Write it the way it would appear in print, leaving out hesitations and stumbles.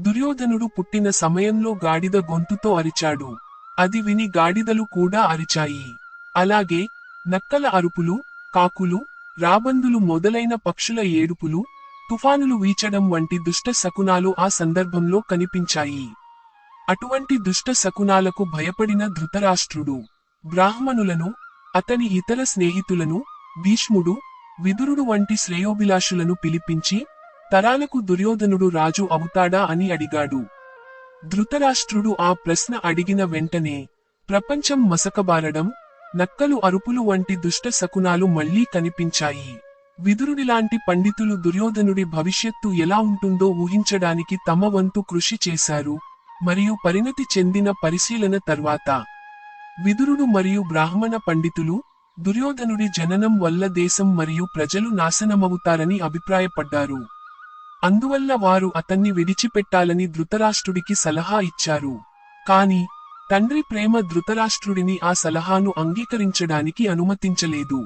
దుర్యోధనుడు పుట్టిన సమయంలో గాడిద గొంతుతో అరిచాడు. అది విని గాడిదలు కూడా అరిచాయి. అలాగే నక్కల అరుపులు, కాకులు, రాబందులు మొదలైన పక్షుల ఏడుపులు, తుఫానులు వీచడం వంటి దుష్ట శకునాలు ఆ సందర్భంలో కనిపించాయి. అటువంటి దుష్ట శకునాలకు భయపడిన ధృతరాష్ట్రుడు బ్రాహ్మణులను, అతని ఇతర స్నేహితులను, భీష్ముడు, విదురుడు వంటి శ్రేయోభిలాషులను పిలిపించి తరాలకు దుర్యోధనుడు రాజు అవుతాడా అని అడిగాడు. ధృతరాష్ట్రుడు ఆ ప్రశ్న అడిగిన వెంటనే ప్రపంచం మసకబారడం, నక్కలు అరుపులు వంటి దుష్ట శకునాలు మళ్లీ కనిపించాయి. విదురుడిలాంటి పండితులు దుర్యోధనుడి భవిష్యత్తు ఎలా ఉంటుందో ఊహించడానికి తమ వంతు కృషి చేశారు. మరియు పరిణతి చెందిన పరిశీలన తర్వాత విదురుడు మరియు బ్రాహ్మణ పండితులు దుర్యోధనుడి జననం వల్ల దేశం మరియు ప్రజలు నాశనమవుతారని అభిప్రాయపడ్డారు. అందువల్ల వారు అతన్ని విడిచిపెట్టాలని ధృతరాష్ట్రుడికి సలహా ఇచ్చారు. కాని తండ్రి ప్రేమ ధృతరాష్ట్రుడిని ఆ సలహాను అంగీకరించడానికి అనుమతించలేదు.